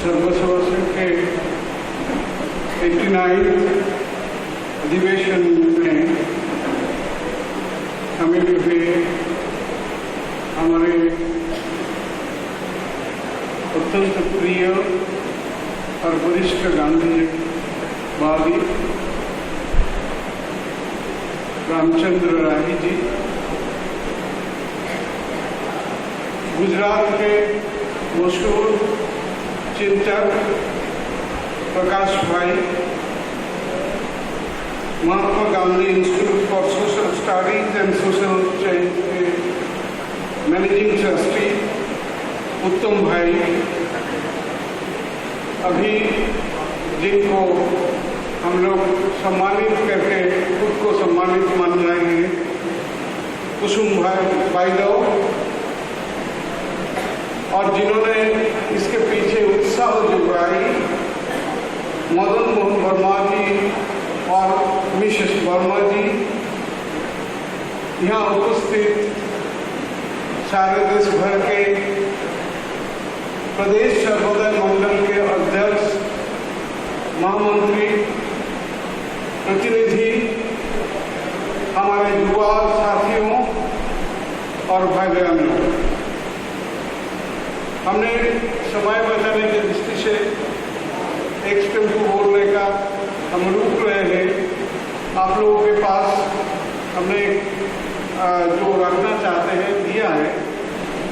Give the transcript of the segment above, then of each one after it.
सर्वसभा संघ के 89 अधिवेशन में शामिल हुए हमारे अत्यंत प्रिय और वरिष्ठ गांधीवादी रामचंद्र राही जी, गुजरात के मशहूर चिंतक Prakash bhai, Mahatma Gandhi institute for social studies and social change के मैनेजिंग ट्रस्टी उत्तम भाई, अभी जिनको हम लोग सम्मानित करके खुद को सम्मानित मान रहे हैं, कुसुम भाई और जिन्होंने इसके पीछे उत्साह जुटाई, मदन मोहन वर्मा जी और मिसेस वर्मा जी, यहाँ उपस्थित सारे देश भर के प्रदेश सर्वोदय मंडल के अध्यक्ष, महामंत्री, प्रतिनिधि, हमारे युवा साथियों और भाई बहनों, हमने समय बचाने की दृष्टि से एक स्टेप को बोलने का हम रुक रहे हैं। आप लोगों के पास हमने जो रखना चाहते हैं दिया है,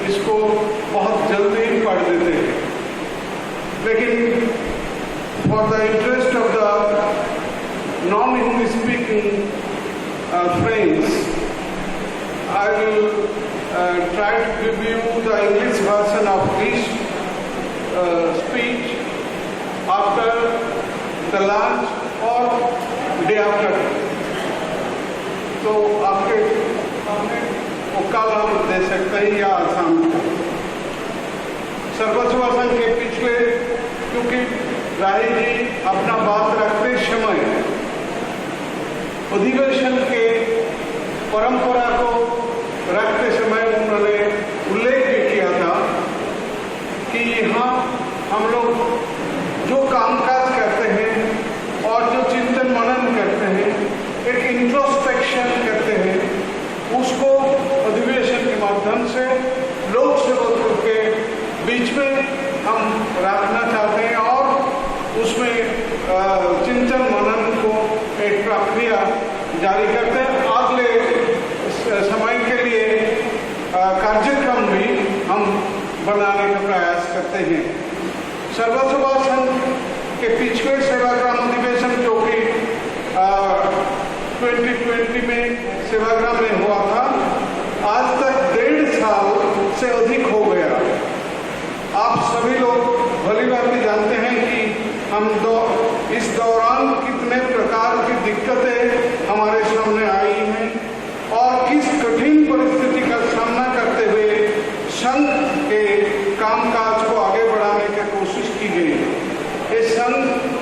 इसको बहुत जल्दी पढ़ देते हैं, लेकिन for the interest of the non English speaking friends, I will try to give you the English version of this speech after the lunch or day after. तो आपके सामने वो कल हम दे सकते हैं या शाम को। सर्वसभा संघ के पिछले, क्योंकि राही जी अपना बात रखते समय अधिवेशन के परंपरा को रखते समय उन्होंने उल्लेख भी किया था कि यहाँ हम लोग जो कामकाज करते हैं और जो चिंतन मनन करते हैं, एक इंट्रोस्पेक्शन करते हैं, उसको अधिवेशन के माध्यम से लोक सेवकों के बीच में हम रखना चाहते हैं और उसमें चिंतन मनन को एक प्रक्रिया जारी करते हैं। अगले समय के लिए कार्यक्रम भी हम बनाने का प्रयास करते हैं। सर्वसभा संघ के पिछले सेवाग्राम अधिवेशन जो कि 2020 में सेवाग्राम में हुआ था, आज तक 1.5 साल से अधिक हो गया। आप सभी लोग भली भांति जानते हैं कि हम इस दौरान कितने प्रकार की दिक्कतें हमारे सामने आई हैं और किस कठिन परिस्थिति का सामना करते हुए संघ के कामकाज को आगे बढ़ाने की कोशिश की गई। ये संघ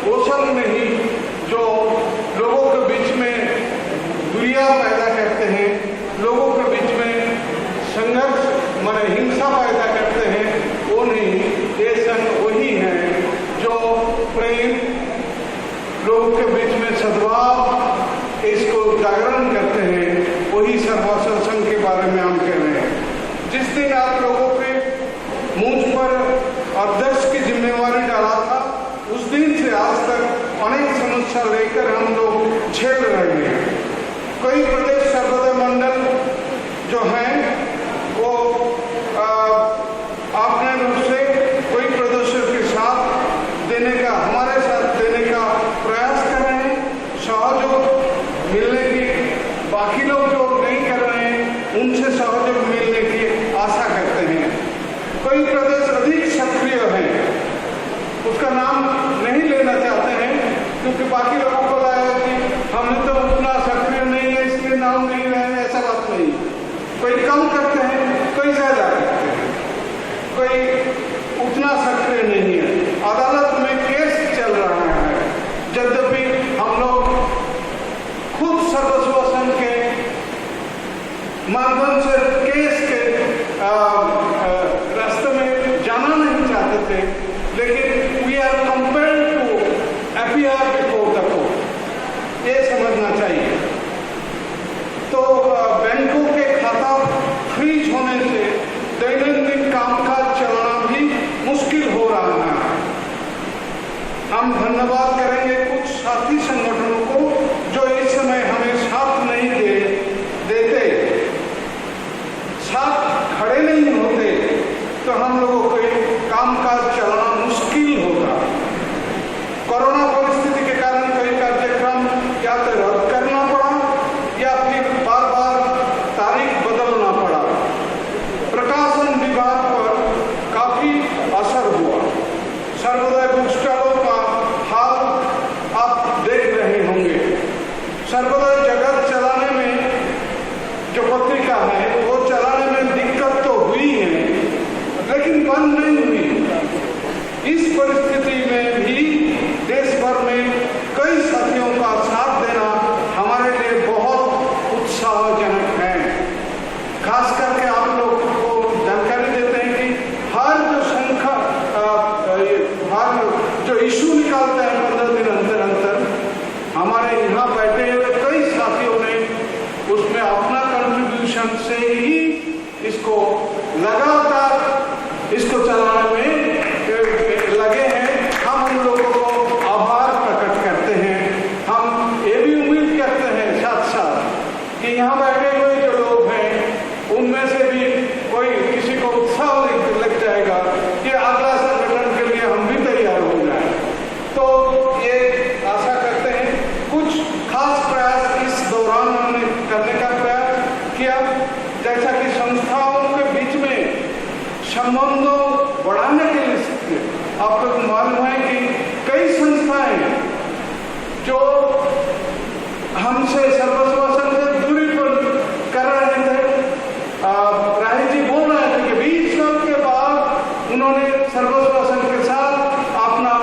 वो संघ नहीं जो लोगों के बीच में दुनिया पैदा करते हैं, लोगों के बीच में संघर्ष माने हिंसा पैदा करते हैं, वो नहीं। ये संघ वही है जो प्रेम, लोगों के बीच में सद्भाव, इसको जागरण करते हैं। वही सर्वसभा संघ के बारे में हम कह रहे हैं। जिस दिन आप लोगों के मुझ पर अध्यक्ष की जिम्मेवारी डाला था, उस दिन से आज तक अनेक समस्या लेकर हम लोग झेल रहे हैं। कई प्रदेश सर्वोदय मंडल जो हैं वो अपने रूप से कोई प्रदेशों के साथ देने का, हमारे साथ देने का प्रयास कर रहे हैं, सहयोग मिलने की, बाकी लोग जो नहीं कर रहे हैं उनसे सहयोग मिलने की आशा करते हैं। कई प्रदेश अधिक सक्रिय हैं, उसका नाम नहीं लेना चाहते हैं क्योंकि बाकी लोगों को लगा कि हमने तो उतना सक्रिय नहीं है इसलिए नाम नहीं रहे, ऐसा बात नहीं। कोई कम करते हैं, कोई ज्यादा करते हैं, कोई उतना सक्रिय नहीं है। अदालत में केस चल रहा है, यद्यपि हम लोग खुद सर्वसभा संघ के माध्यम से केस के रास्ते में जाना नहीं चाहते थे, लेकिन हम धन्यवाद करेंगे कुछ साथी संगठनों को जो इस समय हमें साथ नहीं देते, साथ खड़े नहीं होते, तो हम लोगों को कामकाज चलाना मुश्किल होगा। कोरोना परिस्थिति के कारण कई कार्यक्रम या तो रद्द करना पड़ा या फिर बार बार तारीख बदलना पड़ा। प्रकाशन विभाग पर काफी असर हुआ। सर्वोदय बुक स्टॉलों का हाल आप देख रहे होंगे। सर्वोदय जगत चलाने में जो पत्रिका है वो चलाने में दिक्कत तो हुई है, लेकिन बंद नहीं हुई। इस परिस्थिति में भी देश भर में कई साथियों का साथ देना हमारे लिए बहुत उत्साहजनक है। खास करके आप लोग को जानकारी देते हैं कि हर जो इशू निकालते हैं 15 दिन अंतर हमारे यहाँ बैठे हुए कई साथियों ने उसमें अपना कंट्रीब्यूशन से ही इसको लगातार इसको चलाने में लगे हैं। हम उन लोगों को आभार प्रकट करते हैं। हम ये भी उम्मीद करते हैं साथ साथ कि यहाँ बैठे हुए जो लोग हैं उनमें से भी कोई किसी को उत्साह लग जाएगा कि अगला संगठन के लिए हम भी तैयार हो जाए। तो ये आशा करते हैं। कुछ खास प्रयास इस दौरान हमने करने का प्रयास किया, जैसा कि संस्थाओं के बीच में संबंधों बढ़ाने के लिए आपको मालूम है कि कई संस्थाएं जो हमसे सर्वसेवा संघ से दूरी पर कर रहे थे, राही जी बोल रहे थे कि 20 साल के बाद उन्होंने सर्वसेवा संघ के साथ अपना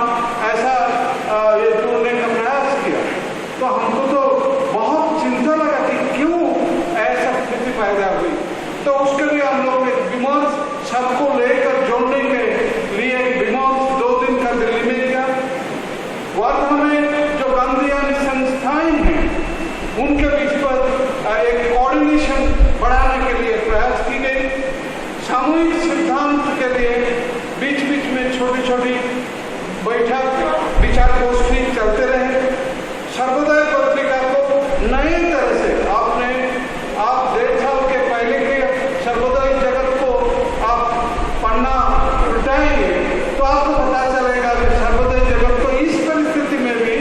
ऐसा ये जोड़ने का प्रयास किया। तो हमको तो बहुत चिंता लगा कि क्यों ऐसा स्थिति पैदा हुई। तो उसके लिए हम लोग एक विमर्श सबको लेकर जोड़ने के लिए विमर्श 2 दिन का दिल्ली में किया। वर्तमान में जो गांधीयानी संस्थाएं हैं उनके बीच पर एक कोऑर्डिनेशन बढ़ाने के लिए प्रयास की गई। सामूहिक सिद्धांत के लिए बीच बीच में छोटी छोटी बैठक विचार गोष्ठी चलते रहे। सर्वोदय पत्रिका को नए तरह से आप 1.5 साल के पहले के सर्वोदय जगत को आप पढ़ना उल्टाएंगे तो आपको पता चलेगा कि सर्वोदय जगत को इस परिस्थिति में भी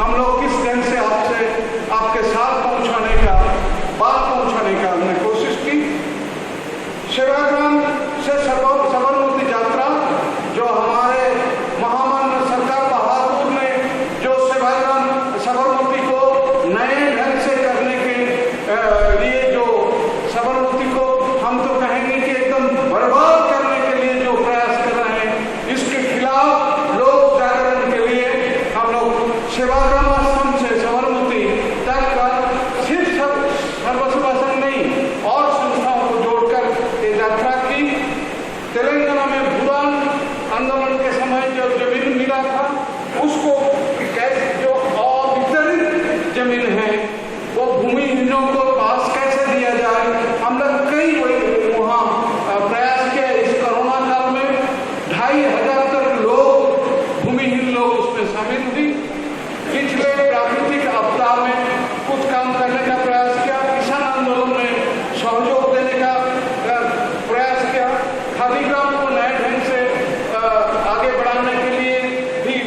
हम लोग किस ढंग से आपके साथ पहुंचाने का बात पहुंचाने का हमने कोशिश की। सेवाग्राम से साबरमती यात्रा जो हमारे महामान्य सरकार बहादुर ने जो सेवाग्राम साबरमती को नए ढंग से करने के लिए जो साबरमती को हम तो कहेंगे कि एकदम बर्बाद करने के लिए जो प्रयास कर रहे हैं, इसके खिलाफ लोक जागरण के लिए हम लोग सेवाग्राम आश्रम से साबरमती तक का सिर्फ सर्वसेवा संघ नहीं और संस्थाओं को जोड़कर ये यात्रा की। तेलंगाना में बुरान आंदोलन के समय जो जमीन मिला था उसको कैसे जो अवितरित जमीन है वो भूमिहीनों को पास कैसे दिया जाए, हम लोग कई वहाँ प्रयास किया। इस कोरोना काल में 2,500 तक लोग भूमिहीन लोग उसमें शामिल हुई। पिछले प्राकृतिक आपदा में कुछ काम करने का प्रयास किया। किसान आंदोलन में सहयोग देने का प्रयास किया। खादी ग्राम को नए ढंग से आगे बढ़ाने के लिए भी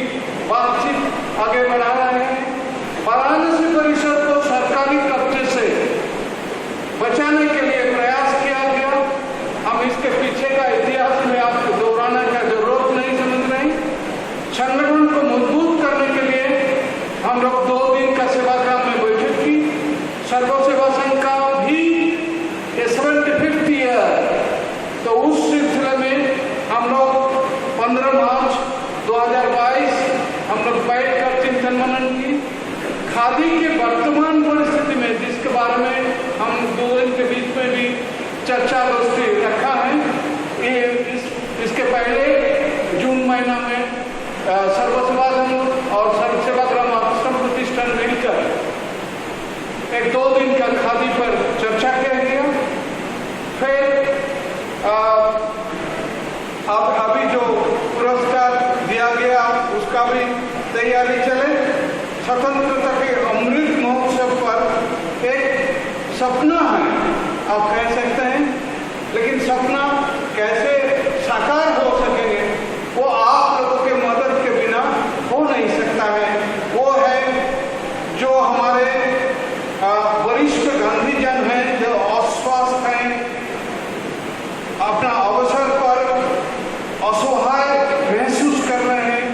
बातचीत आगे बढ़ा रहे हैं। वाराणसी परिसर को सरकारी कब्जे से बचाने के लिए प्रयास किया गया। हम इसके पीछे का इतिहास में आपको दोहराने का जरूरत नहीं समझ रहे। संगठन को मजबूत करने के लिए हम लोग 2 दिन का सेवाग्राम में बैठक की। सर्वसेवा संघ का भी 75th ईयर, तो उस सिलसिले में हम लोग 15 मार्च 2022 हम लोग बैठकर चिंतन मनन की। खादी के वर्तमान परिस्थिति में जिसके बारे में हम 2 दिन के बीच में भी चर्चा गोष्ठी रखा है। इसके पहले जून महीना में सर्वसेवा संघ और सेवाग्राम आश्रम प्रतिष्ठान मिलकर एक 2 दिन का खादी पर चर्चा किया गया। फिर अब अभी जो पुरस्कार दिया गया उसका भी तैयारी चले। स्वतंत्रता के अमृत महोत्सव पर एक सपना है, आप कह सकते हैं, लेकिन सपना कैसे साकार हो सकेंगे वो आप लोगों के मदद के बिना हो नहीं सकता है। वो है जो हमारे वरिष्ठ गांधीजन हैं, जो अस्वस्थ हैं, अपना अवसर पर असहाय महसूस कर रहे हैं,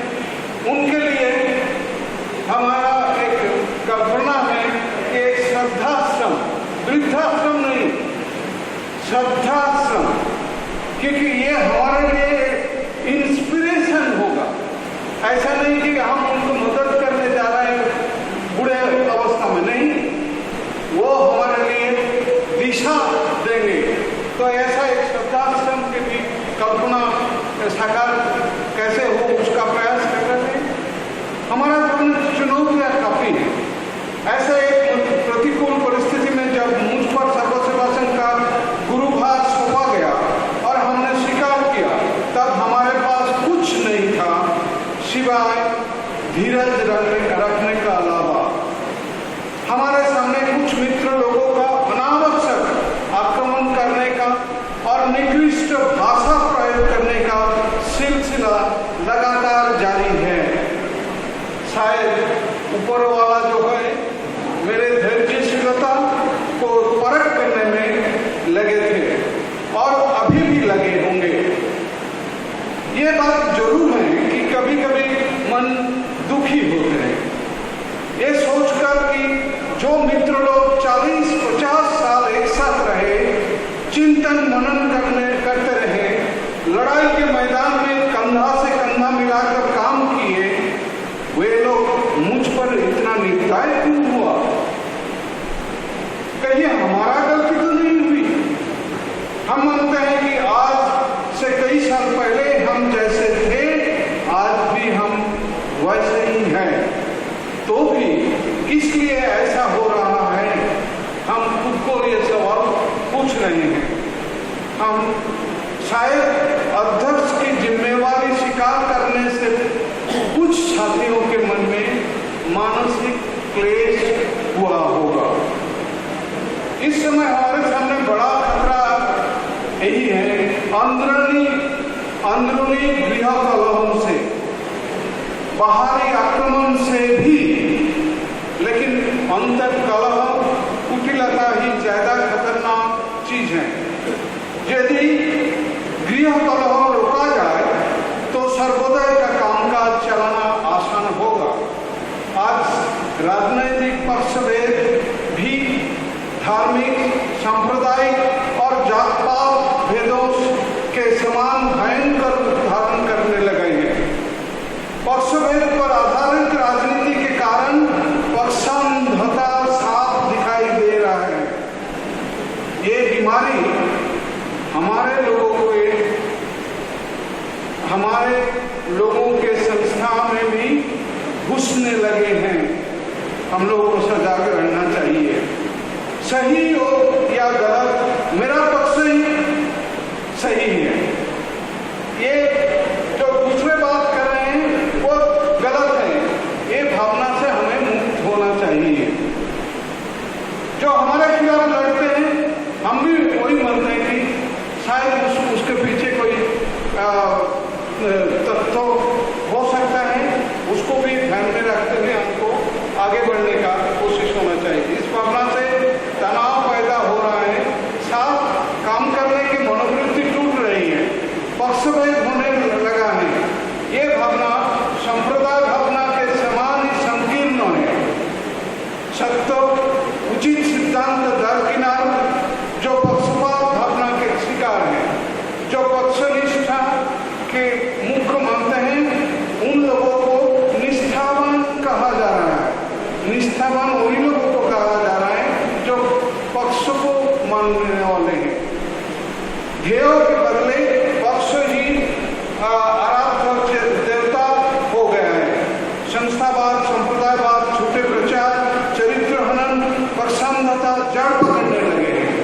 उनके लिए हमारा एक कल्पना है कि एक श्रद्धाश्रम, वृद्धाश्रम नहीं, श्रद्धाश्रम, क्योंकि ये हमारे लिए इंस्पिरेशन होगा। ऐसा नहीं कि हम उनको मदद करने जा रहे हैं बूढ़े अवस्था में, नहीं, वो हमारे लिए दिशा देंगे। तो ऐसा एक श्रद्धाश्रम की भी कल्पना साकार कैसे हो उसका प्रयास कर रहे हैं। हमारा सामने चुनौतियां काफी है। ऐसे एक प्रतिकूल परिस्थिति में जब मुझ पर सर्वसेवा संघ का गुरुभार सौंपा गया और हमने स्वीकार किया, तब हमारे पास कुछ नहीं था सिवाय धीरज रखने का अलावा। हमारे सामने कुछ मित्र लोगों का अनावश्यक आक्रमण करने का और निकृष्ट भाषा प्रयोग करने का सिलसिला लगातार जारी है। शायद ऊपर वाला जो है मेरे धैर्यशीलता को परख करने में लगे थे और अभी भी लगे होंगे। ये बात जरूर है कि कभी कभी मन दुखी होते हैं, ये सोचकर कि जो मित्र लोग 40-50 साल एक साथ रहे, चिंतन मनन करते रहे, लड़ाई के मैदान में कंधा से कंधा मिलाकर काम किए, वे लोग मुझ पर इतना निर्दय क्यों हुआ? कहीं हमारा गलती तो नहीं हुई? हम मानते हैं कि आज से कई साल पहले हम जैसे थे, आज भी हम वैसे ही हैं। तो भी किस लिए ऐसा हो रहा है, हम खुद को ये सवाल पूछ रहे हैं। हम शायद अध्यक्ष की जिम्मेवारी स्वीकार करने से कुछ साथियों के मन में मानसिक क्लेश हुआ होगा। इस समय हमारे सामने बड़ा खतरा यही है, अंदरूनी गृह कलहों से, बाहरी आक्रमण से भी, लेकिन अंतर कलह, कुटिलता ही ज्यादा खतरनाक चीज है। यदि गृह कलह रोका जाए तो सर्वोदय का कामकाज चलाना आसान होगा। आज राजनैतिक पक्षभेद भी धार्मिक, सांप्रदायिक और जात-पात भेदों के समान भयंकर रूप धारण करने लगे हैं। पक्षभेद पर आधारित राजनीति के कारण पक्षांधता साफ दिखाई दे रहा है। ये बीमारी हमारे लोगों के संस्था में भी घुसने लगे हैं। हम लोगों को सजग रहना चाहिए। सही हो या गलत, मेरा पक्ष ही सही है। ये जो दूसरे बात कर रहे हैं वो गलत है, ये भावना से हमें मुक्त होना चाहिए। जो हमारे खिलाफ लड़ते हैं, हम भी वही मानते हैं कि शायद उसके पीछे कोई तत्व हो सकता है, उसको भी ध्यान में रखते हुए हमको आगे बढ़ने का कोशिश होना चाहिए। इस भावना से तनाव पैदा हो रहा है, साथ काम करने की मनोवृत्ति टूट रही है, पक्षभेद होने लगा है। ये भावना संप्रदाय भावना के समान ही संकीर्ण है। सत्य, उचित सिद्धांत दरकिनार जो पक्षपात भावना के शिकार है, जो पक्षनिष्ठा के मुख्य मानते हैं, उन लोगों को निष्ठावान कहा जा रहा है। निष्ठावान वही लोगों को कहा जा रहा है जो पक्ष को मानने वाले हैं। ध्येयों के बदले पक्ष ही आराध्य देवता हो गया है। संस्थावाद, संप्रदायवाद, झूठे प्रचार, चरित्र हनन, पक्षांधता जड़ पकड़ने लगे हैं।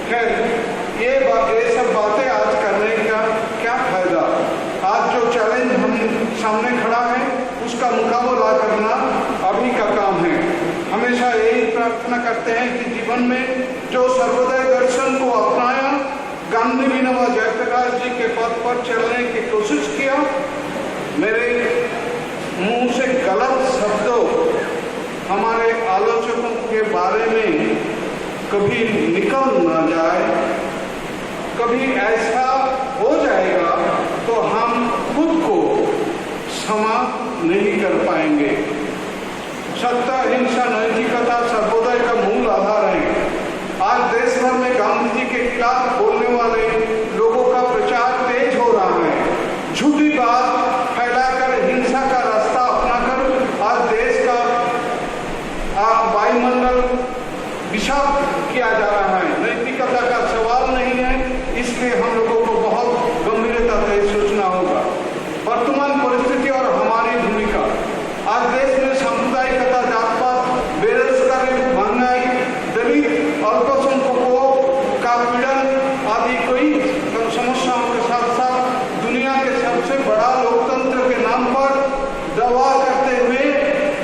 खैर, ये सब बातें आज करने का क्या फायदा? आज जो चैलेंज हम सामने खड़ा है उसका उसका मुकाबला करना अभी का काम है। हमेशा यही प्रार्थना करते हैं कि जीवन में जो सर्वोदय दर्शन को अपनाया, गांधी विनोबा जयप्रकाश जी के पथ पर चलने की कोशिश किया, मेरे मुंह से गलत शब्दों हमारे आलोचकों के बारे में कभी निकल ना जाए। कभी ऐसा हो जाएगा तो हम खुद को क्षमा नहीं कर पाएंगे। सत्य, हिंसा, नैतिकता, सर्वोदय का मूल आधार है। आज देश भर में गांधी जी के खिलाफ बोलने वाले लोगों का प्रचार तेज हो रहा है। झूठी बात फैलाकर हिंसा का रास्ता अपनाकर आज देश का वायुमंडल विषाक्त किया जा रहा है। नैतिकता का सवाल नहीं है, इसलिए हम लोगों को बहुत गंभीरता से सोचना होगा। वर्तमान परिस्थिति और हमारी भूमिका। आज देश में सांप्रदायिकता, जातपात, बेरोजगारी, महंगाई, दलित, अल्पसंख्यकों का पीड़न आदि कई समस्याओं के साथ साथ दुनिया के सबसे बड़ा लोकतंत्र के नाम पर दवा करते हुए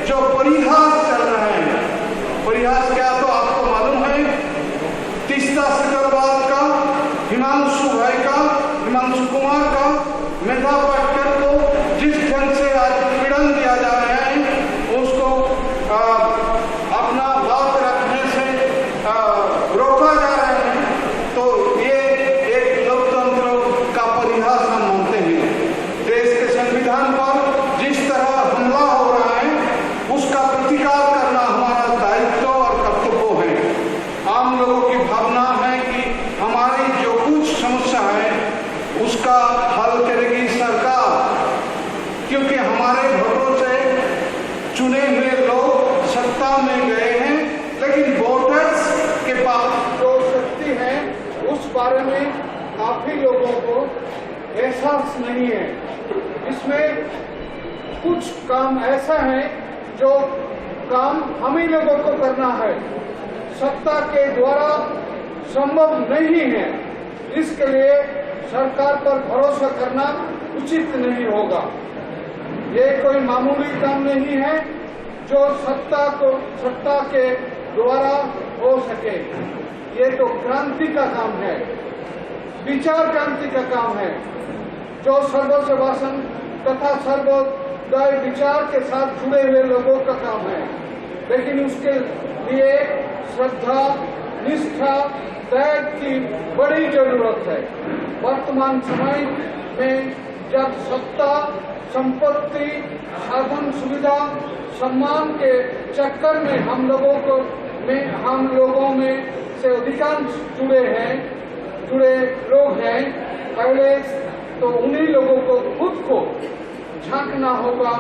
जो परिहास चल रहा है, परिहास क्या तो आपको मालूम है। तीस्ता सिकरवाद का, हिमांशु कुमार का, मेधा पाटकर को जिस ढंग से आज पीड़न दिया जा रहा है, उसको अपना बात रखने से रोका जा रहा है, तो ये एक लोकतंत्र का परिहास हम मानते हैं। देश के संविधान पर जिस तरह हमला हो रहा है, उसका प्रतिकार करना हमारा दायित्व और कर्तव्य है। आम लोगों की भावना है कि हमारी जो कुछ समस्या है उसका हल करेगी सरकार, क्योंकि हमारे वोटों से चुने हुए लोग सत्ता में गए हैं, लेकिन वोटर्स के पास जो शक्ति है उस बारे में काफी लोगों को एहसास नहीं है। इसमें कुछ काम ऐसा है जो काम हम ही लोगों को करना है, सत्ता के द्वारा संभव नहीं है। इसके लिए सरकार पर भरोसा करना उचित नहीं होगा। ये कोई मामूली काम नहीं है जो सत्ता के द्वारा हो सके। ये तो क्रांति का काम है, विचार क्रांति का काम है, जो सर्वसभासन तथा सर्वोदय विचार के साथ जुड़े हुए लोगों का काम है। लेकिन उसके लिए श्रद्धा, निष्ठा, त्याग की बड़ी जरूरत है। वर्तमान समय में जब सत्ता, संपत्ति, साधन, सुविधा, सम्मान के चक्कर में हम लोगों में से अधिकांश जुड़े लोग हैं, पहले तो उन्हीं लोगों को खुद को झांकना होगा,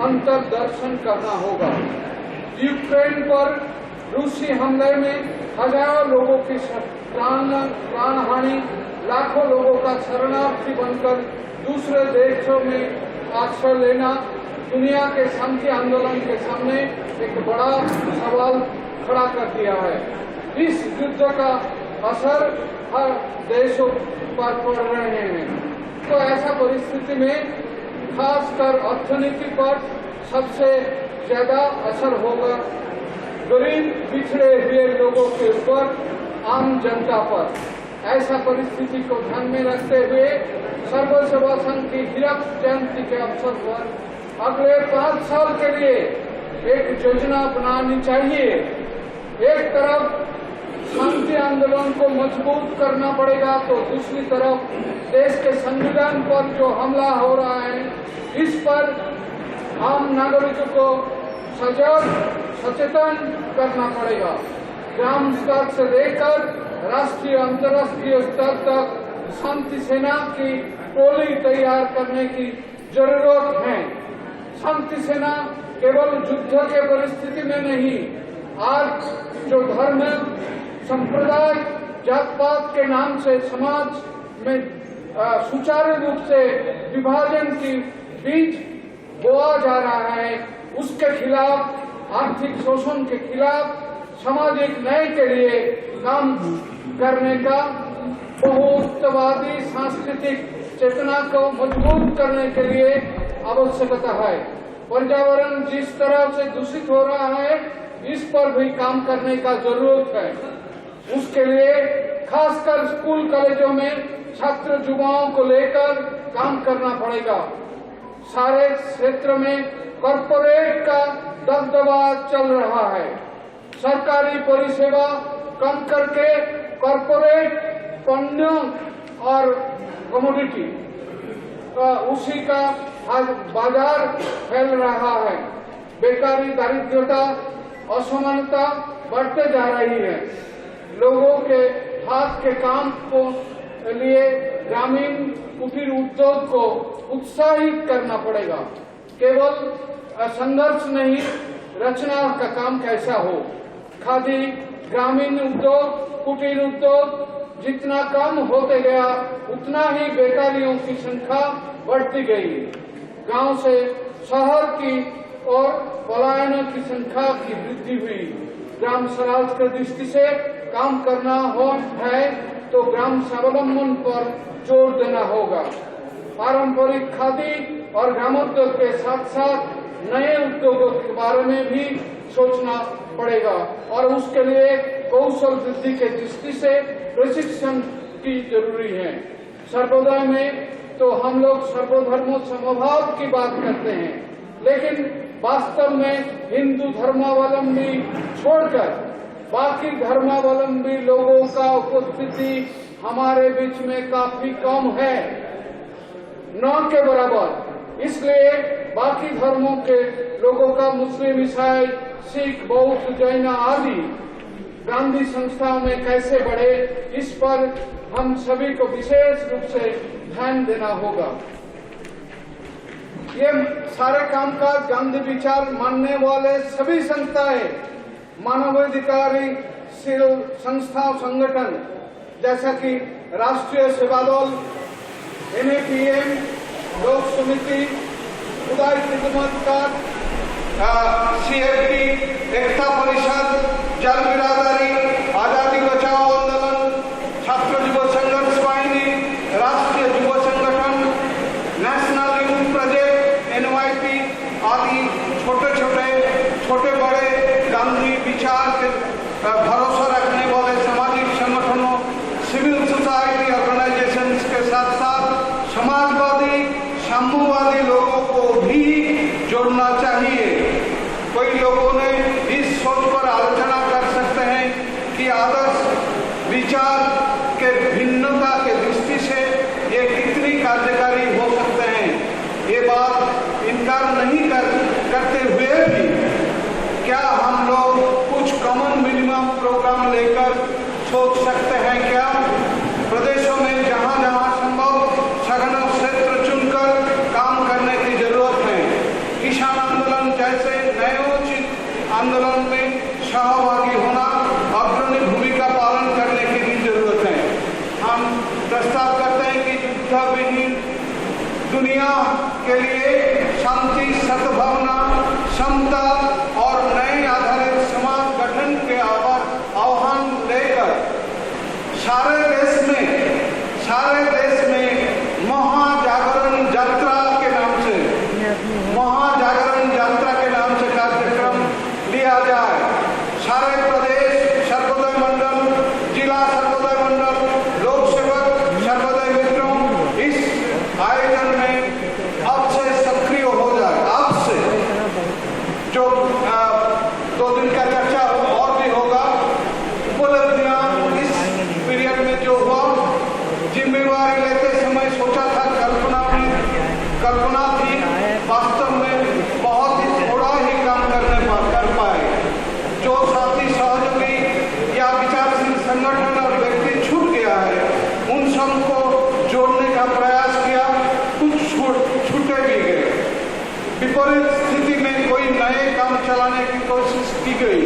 अंतर्दर्शन करना होगा। यूक्रेन पर रूसी हमले में हजारों लोगों की प्राण हानि, लाखों लोगों का शरणार्थी बनकर दूसरे देशों में आश्रय लेना दुनिया के शांति आंदोलन के सामने एक बड़ा सवाल खड़ा कर दिया है। इस युद्ध का असर हर देशों पर पड़ रहे हैं। तो ऐसा परिस्थिति में खासकर अर्थनीति पर सबसे ज्यादा असर होगा, गरीब पिछड़े हुए लोगों के ऊपर, आम जनता पर। ऐसा परिस्थिति को ध्यान में रखते हुए सर्वसेवा संघ की हीरक जयंती के अवसर पर अगले 5 साल के लिए एक योजना बनानी चाहिए। एक तरफ शांति आंदोलन को मजबूत करना पड़ेगा, तो दूसरी तरफ देश के संविधान पर जो हमला हो रहा है, इस पर आम नागरिकों को सचेतन करना पड़ेगा। ग्राम स्तर से लेकर राष्ट्रीय अंतर्राष्ट्रीय स्तर तक शांति सेना की टोली तैयार करने की जरूरत है। शांति सेना केवल युद्ध के परिस्थिति में नहीं, आज जो धर्म, संप्रदाय, जात पात के नाम से समाज में सुचारू रूप से विभाजन की बीज बोआ जा रहा है, उसके खिलाफ, आर्थिक शोषण के खिलाफ, सामाजिक न्याय के लिए काम करने का, बहुत्ववादी सांस्कृतिक चेतना को मजबूत करने के लिए आवश्यकता है। पर्यावरण जिस तरह से दूषित हो रहा है, इस पर भी काम करने का जरूरत है। उसके लिए खासकर स्कूल कॉलेजों में छात्र युवाओं को लेकर काम करना पड़ेगा। सारे क्षेत्र में कॉर्पोरेट का दबदबा चल रहा है। सरकारी परिसेवा कम करके कॉर्पोरेट पण्य और कमोडिटी उसी का बाजार फैल रहा है। बेकारी, दारिद्र्यता, असमानता बढ़ते जा रही है। लोगों के हाथ के काम को लिए ग्रामीण कुटीर उद्योग को उत्साहित करना पड़ेगा। केवल संघर्ष नहीं, रचना का काम कैसा हो। खादी, ग्रामीण उद्योग, कुटीर उद्योग जितना कम होते गया, उतना ही बेकारियों की संख्या बढ़ती गई। गांव से शहर की और पलायन की संख्या की वृद्धि हुई। ग्राम स्वराज की दृष्टि से काम करना है तो ग्राम स्वावलंबन पर जोर देना होगा। पारंपरिक खादी और ग्रामोद्योग के साथ साथ नए उद्योगों के बारे में भी सोचना पड़ेगा और उसके लिए कौशल वृद्धि के दृष्टि से प्रशिक्षण की जरूरी है। सर्वोदय में तो हम लोग सर्वधर्म समभाव की बात करते हैं, लेकिन वास्तव में हिंदू धर्मावलंबी छोड़कर बाकी धर्मावलंबी लोगों का उपस्थिति हमारे बीच में काफी कम है, न के बराबर। इसलिए बाकी धर्मों के लोगों का मुस्लिम, ईसाई, सिख, बौद्ध, जैन आदि गांधी संस्थाओं में कैसे बढ़े, इस पर हम सभी को विशेष रूप से ध्यान देना होगा। ये सारे कामकाज गांधी विचार मानने वाले सभी संस्थाएं, मानवाधिकारी संस्था संगठन जैसा कि राष्ट्रीय सेवा दल, NAPM, लोक समिति, उदय खिदमत कार, CFP, एकता परिषद, जल बिरादरी, आजादी बचाओ आंदोलन, छात्र युवा संघर्ष वाहिनी, राष्ट्रीय युवा संगठन, नेशनल यूथ प्रोजेक्ट, NYP आदि छोटे बड़े गांधी विचार के भरोसा रखने वाले सामाजिक संगठनों, सिविल सोसाइटी ऑर्गेनाइजेशंस के साथ साथ समाजवादी, साम्यवादी लोगों को भी जोड़ना चाहिए। कई लोगों ने इस सोच पर आलोचना कर सकते हैं कि आदर्श विचार के भिन्नता के दृष्टि से ये कितनी कार्यकारी हो सकते हैं। ये बात इनकार नहीं करते हुए भी क्या हम लोग कुछ कॉमन मिनिमम प्रोग्राम लेकर सोच सकते हैं क्या? प्रदेशों में जहां जहां संभव सघन क्षेत्र चुनकर काम करने की जरूरत है। किसान आंदोलन जैसे न्यायोचित आंदोलन में सहभागी होना, अग्रणी भूमिका पालन करने की भी जरूरत है। हम प्रस्ताव करते हैं कि युद्धविहीन दुनिया के लिए शांति, सद्भावना, समता और नए आधारित समाज गठन के आह्वान लेकर सारे देश में महाजागरण यात्रा के नाम से कार्यक्रम लिया जाए। सारे प्रदेश सर्वोदय मंडल, जिला सर्वोदय मंडल, लोक सेवक, सर्वोदय मित्रों इस आयोजन में अब से सक्रिय हो जाए। अब से जो 2 दिन का चर्चा और भी होगा, उपलब्धियां इस पीरियड में जो हुआ, जिम्मेवारी लेते समय सोचा था, कल्पना थी, वास्तव में बहुत ही थोड़ा ही काम कर पाए। जो साथी सहयोगी या विचारशील संगठन और व्यक्ति छूट गया है, उन सबको जोड़ने का प्रयास किया, कुछ छूटे भी गए। विपरीत स्थिति में कोई नए काम चलाने की कोशिश की गई,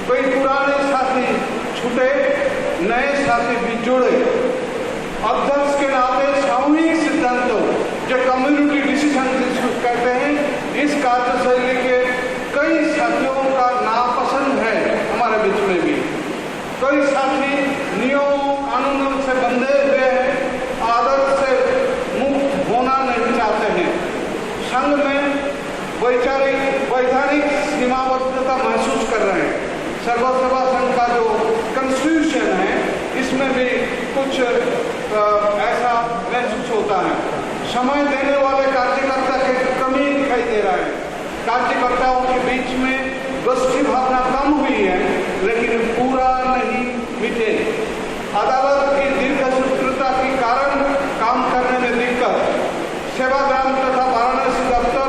कोई पुराने साथी छूटे, नए साथी भी जुड़े। अध्यक्ष के नाते सामूहिक सिद्धांतों जो कम्युनिटी डिसीजन कहते हैं, इस कार्यशैली के कई साथियों का नापसंद है हमारे बीच में भी। कई साथी नियमों कानूनों से बंधे हुए हैं, आदत से मुक्त होना नहीं चाहते हैं। संघ में वैधानिक सीमाबद्धता महसूस कर रहे हैं। सर्वसभा संघ का जो कॉन्स्टिट्यूशन है इसमें भी कुछ ऐसा महसूस होता है। समय देने वाले कार्यकर्ता की कमी दिखाई दे रहा है। कार्यकर्ताओं के बीच में दोस्ती भावना कम हुई है, लेकिन पूरा नहीं मिटे। अदालत की दीर्घसूत्रता के कारण काम करने में दिक्कत, सेवाग्राम तथा वाराणसी दफ्तर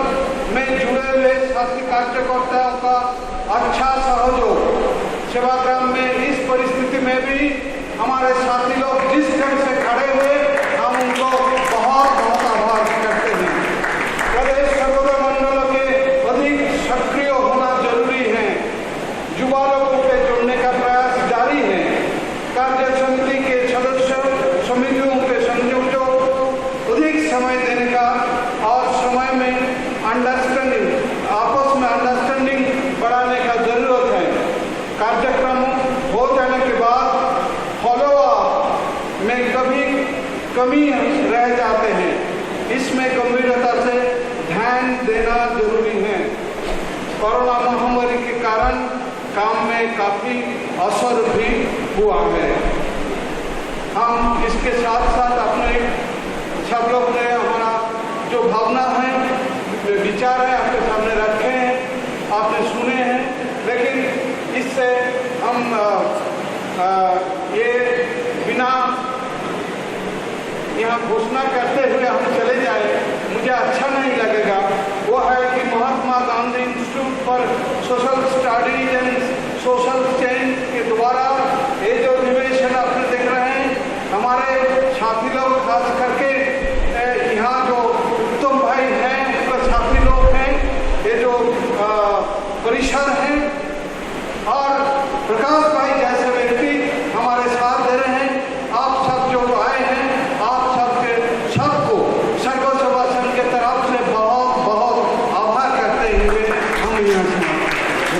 में जुड़े हुए साथी कार्यकर्ताओं का अच्छा सहयोग। सेवाग्राम में इस परिस्थिति में भी हमारे साथी लोग जिस ढंग से खड़े हुए, हम उनको बहुत बहुत आभार करते हैं। प्रदेश सर्वोदय मंडलों के अधिक सक्रिय होना जरूरी है। युवा लोगों के जोड़ने का प्रयास जारी है। कार्य समिति के सदस्य, समितियों के संयोजकों को अधिक समय देने का और समय में आपस में अंडरस्टैंडिंग बढ़ाने का जरूरत है। कार्यक्रम हो जाने के बाद फॉलोअप में कभी कमी रह जाते हैं, इसमें गंभीरता से ध्यान देना जरूरी है। कोरोना महामारी के कारण काम में काफी असर भी हुआ है। हम इसके साथ साथ अपने सब लोग ने हमारा जो भावना है, विचार है, आपके सामने रखे हैं, आपने सुने हैं, लेकिन इससे हम ये बिना यहाँ घोषणा करते हुए हम चले जाए, मुझे अच्छा नहीं लगेगा। वो है कि Mahatma Gandhi institute for social studies and social change के द्वारा ये जो निवेश आपने देख रहे हैं, हमारे साथी लोग खास करके